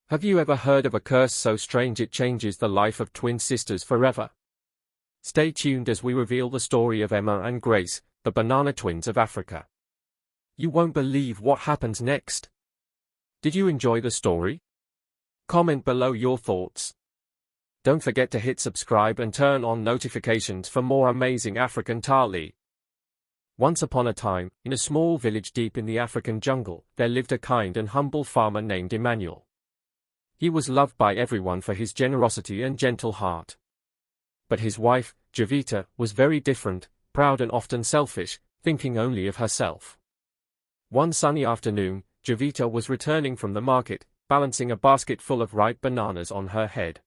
Have you ever heard of a curse so strange it changes the life of twin sisters forever? Stay tuned as we reveal the story of Emma and Grace, the banana twins of Africa. You won't believe what happens next. Did you enjoy the story? Comment below your thoughts. Don't forget to hit subscribe and turn on notifications for more amazing African Talee. Once upon a time, in a small village deep in the African jungle, there lived a kind and humble farmer named Emmanuel. He was loved by everyone for his generosity and gentle heart. But his wife, Jovita, was very different, proud and often selfish, thinking only of herself. One sunny afternoon, Jovita was returning from the market, balancing a basket full of ripe bananas on her head.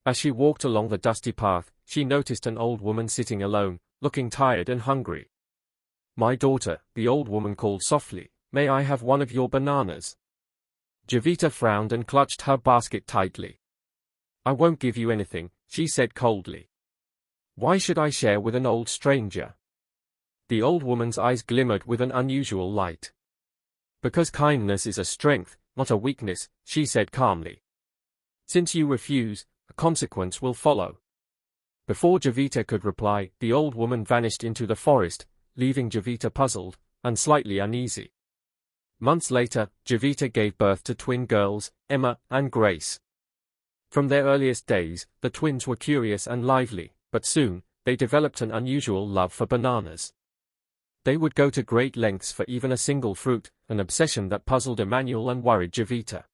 As she walked along the dusty path, she noticed an old woman sitting alone, looking tired and hungry. "My daughter," the old woman called softly, "may I have one of your bananas?" Jovita frowned and clutched her basket tightly. "I won't give you anything," she said coldly. "Why should I share with an old stranger?" The old woman's eyes glimmered with an unusual light. "Because kindness is a strength, not a weakness," she said calmly. "Since you refuse, a consequence will follow." Before Jovita could reply, the old woman vanished into the forest, leaving Jovita puzzled and slightly uneasy. Months later, Jovita gave birth to twin girls, Emma and Grace. From their earliest days, the twins were curious and lively, but soon, they developed an unusual love for bananas. They would go to great lengths for even a single fruit, an obsession that puzzled Emmanuel and worried Jovita.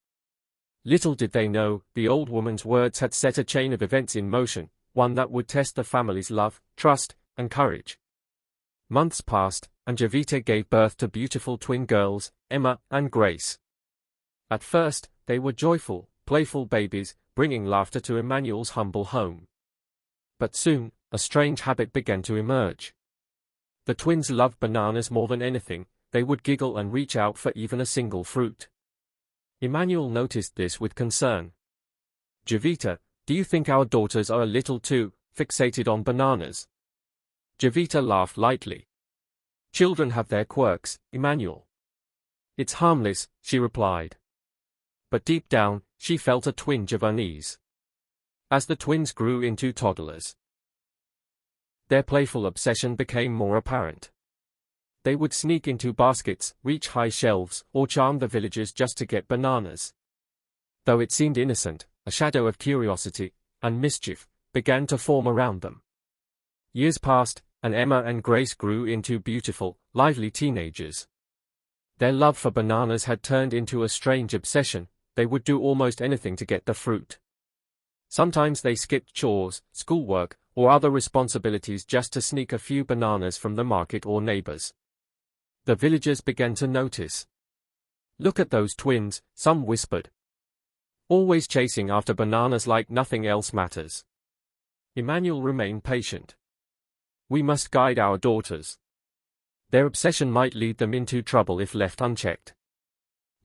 Little did they know, the old woman's words had set a chain of events in motion, one that would test the family's love, trust, and courage. Months passed, and Jovita gave birth to beautiful twin girls, Emma and Grace. At first, they were joyful, playful babies, bringing laughter to Emmanuel's humble home. But soon, a strange habit began to emerge. The twins loved bananas more than anything, they would giggle and reach out for even a single fruit. Emmanuel noticed this with concern. "Jovita, do you think our daughters are a little too fixated on bananas?" Jovita laughed lightly. "Children have their quirks, Emmanuel." "It's harmless," she replied. But deep down, she felt a twinge of unease. As the twins grew into toddlers, their playful obsession became more apparent. They would sneak into baskets, reach high shelves, or charm the villagers just to get bananas. Though it seemed innocent, a shadow of curiosity and mischief began to form around them. Years passed, and Emma and Grace grew into beautiful, lively teenagers. Their love for bananas had turned into a strange obsession. They would do almost anything to get the fruit. Sometimes they skipped chores, schoolwork, or other responsibilities just to sneak a few bananas from the market or neighbors. The villagers began to notice. "Look at those twins," some whispered. "Always chasing after bananas like nothing else matters." Emmanuel remained patient. "We must guide our daughters. Their obsession might lead them into trouble if left unchecked."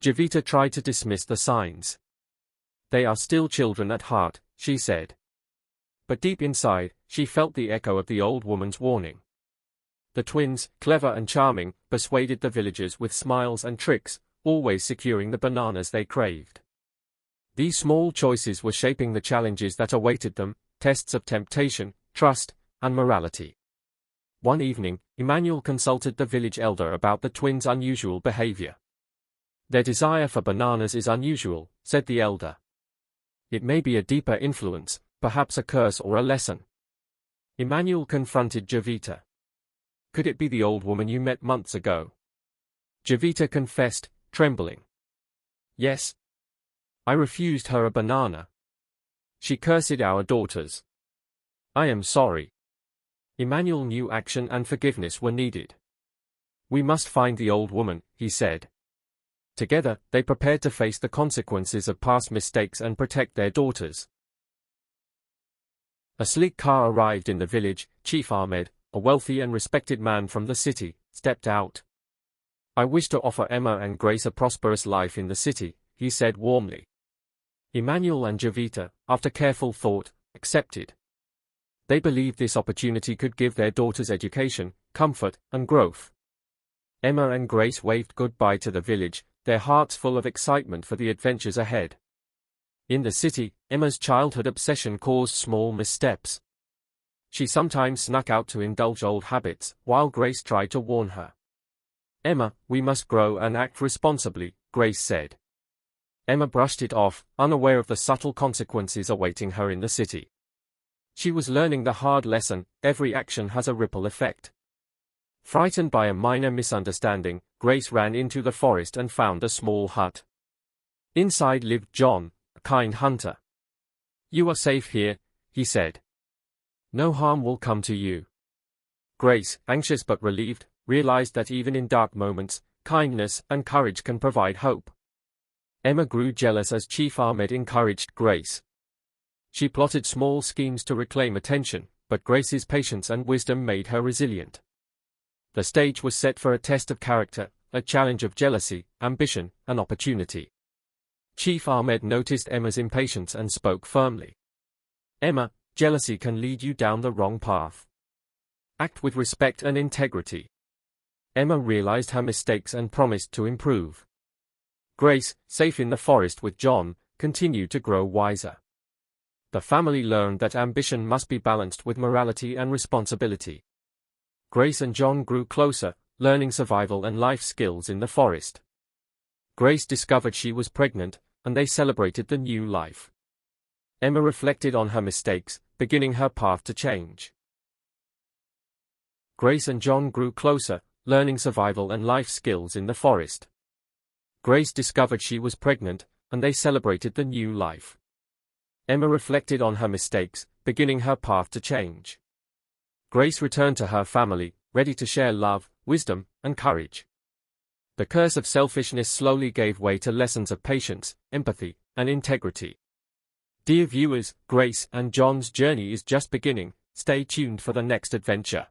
Jovita tried to dismiss the signs. "They are still children at heart," she said. But deep inside, she felt the echo of the old woman's warning. The twins, clever and charming, persuaded the villagers with smiles and tricks, always securing the bananas they craved. These small choices were shaping the challenges that awaited them, tests of temptation, trust, and morality. One evening, Emmanuel consulted the village elder about the twins' unusual behavior. "Their desire for bananas is unusual," said the elder. "It may be a deeper influence, perhaps a curse or a lesson." Emmanuel confronted Jovita. "Could it be the old woman you met months ago?" Jovita confessed, trembling. "Yes. I refused her a banana. She cursed our daughters. I am sorry." Emmanuel knew action and forgiveness were needed. "We must find the old woman," he said. Together, they prepared to face the consequences of past mistakes and protect their daughters. A sleek car arrived in the village. Chief Ahmed, a wealthy and respected man from the city, stepped out. "I wish to offer Emma and Grace a prosperous life in the city," he said warmly. Emmanuel and Jovita, after careful thought, accepted. They believed this opportunity could give their daughters education, comfort, and growth. Emma and Grace waved goodbye to the village, their hearts full of excitement for the adventures ahead. In the city, Emma's childhood obsession caused small missteps. She sometimes snuck out to indulge old habits, while Grace tried to warn her. "Emma, we must grow and act responsibly," Grace said. Emma brushed it off, unaware of the subtle consequences awaiting her in the city. She was learning the hard lesson: every action has a ripple effect. Frightened by a minor misunderstanding, Grace ran into the forest and found a small hut. Inside lived John, a kind hunter. "You are safe here," he said. "No harm will come to you." Grace, anxious but relieved, realized that even in dark moments, kindness and courage can provide hope. Emma grew jealous as Chief Ahmed encouraged Grace. She plotted small schemes to reclaim attention, but Grace's patience and wisdom made her resilient. The stage was set for a test of character, a challenge of jealousy, ambition, and opportunity. Chief Ahmed noticed Emma's impatience and spoke firmly. "Emma, jealousy can lead you down the wrong path. Act with respect and integrity." Emma realized her mistakes and promised to improve. Grace, safe in the forest with John, continued to grow wiser. The family learned that ambition must be balanced with morality and responsibility. Grace and John grew closer, learning survival and life skills in the forest. Grace discovered she was pregnant, and they celebrated the new life. Emma reflected on her mistakes, beginning her path to change. Grace and John grew closer, learning survival and life skills in the forest. Grace discovered she was pregnant, and they celebrated the new life. Emma reflected on her mistakes, beginning her path to change. Grace returned to her family, ready to share love, wisdom, and courage. The curse of selfishness slowly gave way to lessons of patience, empathy, and integrity. Dear viewers, Grace and John's journey is just beginning. Stay tuned for the next adventure.